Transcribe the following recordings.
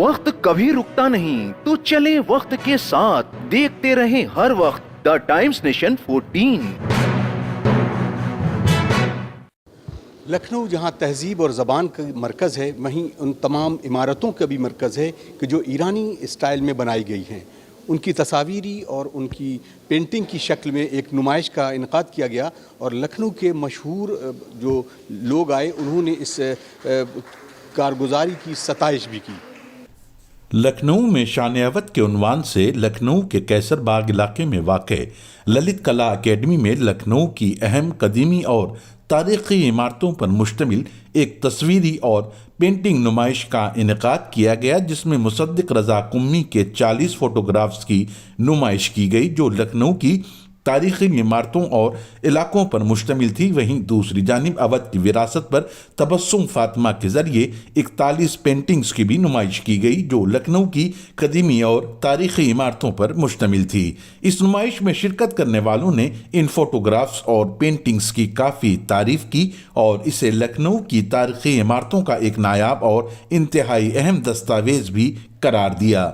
वक्त कभी रुकता नहीं, तो चले वक्त के साथ, देखते रहे हर वक्त द टाइम्स नेशन 14। लखनऊ जहाँ तहज़ीब और ज़बान का मरकज़ है, वहीं उन तमाम इमारतों का भी मरकज़ है कि जो ईरानी स्टाइल में बनाई गई हैं। उनकी तस्वीरी और उनकी पेंटिंग की शक्ल में एक नुमाइश का इनकाद किया गया और लखनऊ के मशहूर जो लोग आए उन्होंने इस कारगुजारी की सताइश भी की। लखनऊ में शान अवध के उन्वान से लखनऊ के कैसर बाग इलाके में वाक़ ललित कला अकेडमी में लखनऊ की अहम कदीमी और तारीख़ी इमारतों पर मुश्तमिल एक तस्वीरी और पेंटिंग नुमाइश का इनेकाद किया गया, जिसमें मुसद्दिक रज़ा कुम्मी के 40 फोटोग्राफ्स की नुमाइश की गई जो लखनऊ की तारीख़ी इमारतों और इलाकों पर मुश्तमिल थी। वहीं दूसरी जानिब अवध की विरासत पर तबस्सुम फातिमा के ज़रिए 41 पेंटिंग्स की भी नुमाइश की गई जो लखनऊ की कदीमी और तारीख़ी इमारतों पर मुश्तमिल थी। इस नुमाइश में शिरकत करने वालों ने इन फोटोग्राफ्स और पेंटिंग्स की काफ़ी तारीफ़ की और इसे लखनऊ की तारीख़ी इमारतों का एक नायाब और इंतहाई अहम दस्तावेज़ भी करार दिया।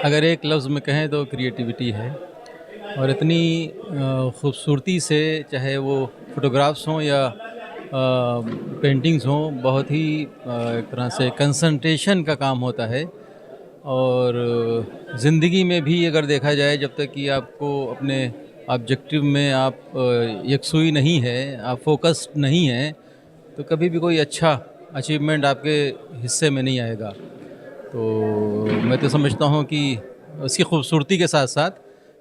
अगर एक लफ्ज़ में कहें तो क्रिएटिविटी है, और इतनी खूबसूरती से, चाहे वो फ़ोटोग्राफ्स हों या पेंटिंग्स हों, बहुत ही एक तरह से कंसंट्रेशन का काम होता है। और ज़िंदगी में भी अगर देखा जाए, जब तक कि आपको अपने ऑब्जेक्टिव में आप यकसुई नहीं है, आप फोकस्ड नहीं हैं, तो कभी भी कोई अच्छा अचीवमेंट आपके हिस्से में नहीं आएगा। तो मैं तो समझता हूँ कि उसकी खूबसूरती के साथ साथ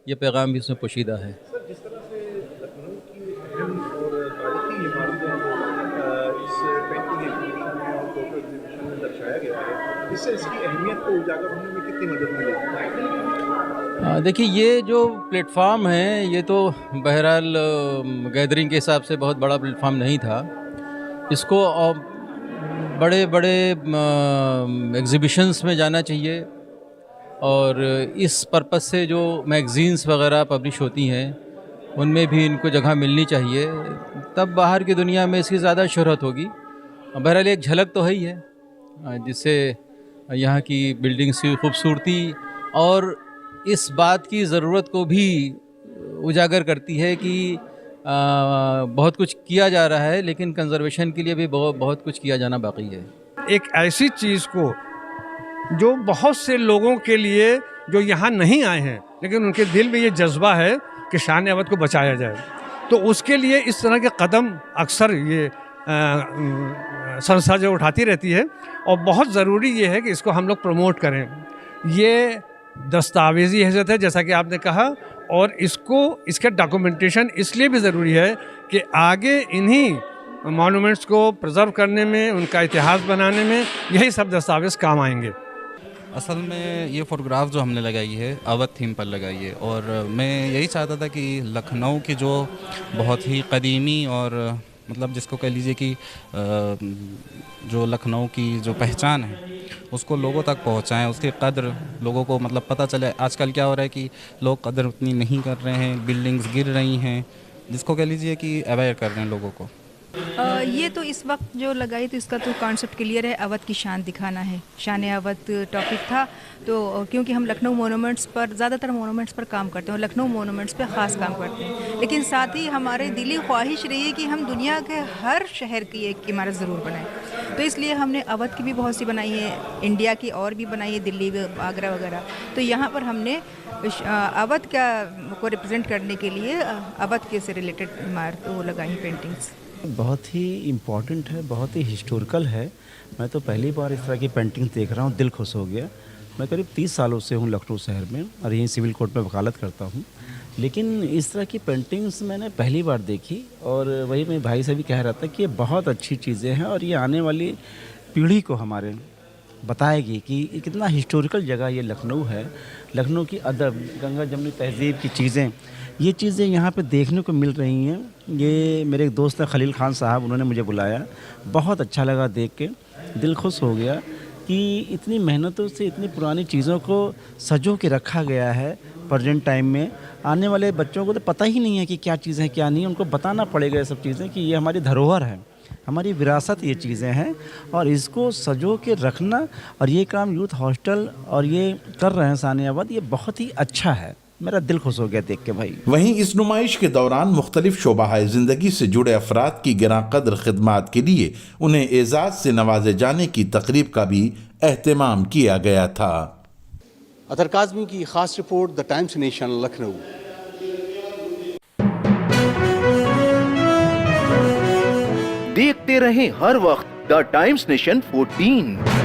ये पैगाम भी उसमें पोशीदा है। सर, जिस तरह से लखनऊ की अहम और तारीखी इमारतों को इस पेंटिंग एग्जीबिशन में और फोटो एग्जीबिशन में दर्शाया गया है, इससे इसकी अहमियत को उजागर होने में कितनी मदद मिलेगी? देखिए, ये जो प्लेटफॉर्म है, ये तो बहरहाल गैदरिंग के हिसाब से बहुत बड़ा प्लेटफॉर्म नहीं था। इसको बड़े बड़े एग्ज़िबिशंस में जाना चाहिए, और इस पर्पज़ से जो मैगज़ीन्स वगैरह पब्लिश होती हैं उनमें भी इनको जगह मिलनी चाहिए, तब बाहर की दुनिया में इसकी ज़्यादा शोहरत होगी। बहरहाल एक झलक तो है ही है, जिससे यहाँ की बिल्डिंग्स की खूबसूरती और इस बात की ज़रूरत को भी उजागर करती है कि बहुत कुछ किया जा रहा है, लेकिन कंजर्वेशन के लिए भी बहुत कुछ किया जाना बाकी है। एक ऐसी चीज़ को जो बहुत से लोगों के लिए जो यहाँ नहीं आए हैं, लेकिन उनके दिल में ये जज्बा है कि शान अवध को बचाया जाए, तो उसके लिए इस तरह के कदम अक्सर ये संस्था जो उठाती रहती है, और बहुत ज़रूरी ये है कि इसको हम लोग प्रमोट करें। ये दस्तावेज़ी हैसियत है, जैसा कि आपने कहा, और इसका डॉक्यूमेंटेशन इसलिए भी ज़रूरी है कि आगे इन्हीं मॉन्यूमेंट्स को प्रिजर्व करने में, उनका इतिहास बनाने में यही सब दस्तावेज़ काम आएंगे। असल में ये फ़ोटोग्राफ जो हमने लगाई है अवध थीम पर लगाई है, और मैं यही चाहता था कि लखनऊ की जो बहुत ही कदीमी और मतलब जिसको कह लीजिए कि जो लखनऊ की जो पहचान है उसको लोगों तक पहुंचाएं, उसकी कद्र लोगों को मतलब पता चले। आजकल क्या हो रहा है कि लोग कद्र उतनी नहीं कर रहे हैं, बिल्डिंग्स गिर रही हैं, जिसको कह लीजिए कि अवेयर कर रहे हैं लोगों को। ये तो इस वक्त जो लगाई, तो इसका तो कॉन्सेप्ट क्लियर है, अवध की शान दिखाना है। शान अवध टॉपिक था, तो क्योंकि हम लखनऊ मोनूमेंट्स पर, ज़्यादातर मोनूमेंट्स पर काम करते हैं, और लखनऊ मोनूमेंट्स पर ख़ास काम करते हैं, लेकिन साथ ही हमारे दिली ख्वाहिश रही है कि हम दुनिया के हर शहर की एक इमारत ज़रूर बनाएं। तो इसलिए हमने अवध की भी बहुत सी बनाई है, इंडिया की और भी बनाई है, दिल्ली, आगरा वगैरह। तो यहाँ पर हमने अवध को रिप्रेजेंट करने के लिए अवध के से रिलेटेड इमारत वो लगाई पेंटिंग्स। बहुत ही इम्पॉर्टेंट है, बहुत ही हिस्टोरिकल है। मैं तो पहली बार इस तरह की पेंटिंग देख रहा हूँ, दिल खुश हो गया। मैं करीब 30 सालों से हूँ लखनऊ शहर में, और यहीं सिविल कोर्ट में वकालत करता हूँ, लेकिन इस तरह की पेंटिंग्स मैंने पहली बार देखी। और वही मैं भाई से भी कह रहा था कि ये बहुत अच्छी चीज़ें हैं, और ये आने वाली पीढ़ी को हमारे बताएगी कि कितना हिस्टोरिकल जगह ये लखनऊ है। लखनऊ की अदब, गंगा जमुनी तहज़ीब की चीज़ें, ये चीज़ें यहाँ पे देखने को मिल रही हैं। ये मेरे एक दोस्त हैं खलील खान साहब, उन्होंने मुझे बुलाया, बहुत अच्छा लगा देख के, दिल खुश हो गया कि इतनी मेहनतों से इतनी पुरानी चीज़ों को सजो के रखा गया है। प्रेजेंट टाइम में आने वाले बच्चों को तो पता ही नहीं है कि क्या चीज़ें क्या नहीं, उनको बताना पड़ेगा ये सब चीज़ें कि ये हमारी धरोहर है, हमारी विरासत ये चीज़ें हैं, और इसको सजो के रखना। और ये काम यूथ हॉस्टल और ये कर रहे हैं शान अवध, ये बहुत ही अच्छा है। मेरा दिल खुश हो गया देख के भाई। वहीं इस नुमाइश के दौरान मुख्तलिफ शोबाए ज़िंदगी से जुड़े अफराद की गिरां कद्र खिदमात के लिए उन्हें एजाज़ से नवाजे जाने की तकरीब का भी एहतमाम किया गया था। अतर काज़मी की खास report, the times nation, Lucknow. देखते रहें हर वक्त द टाइम्स नेशन 14।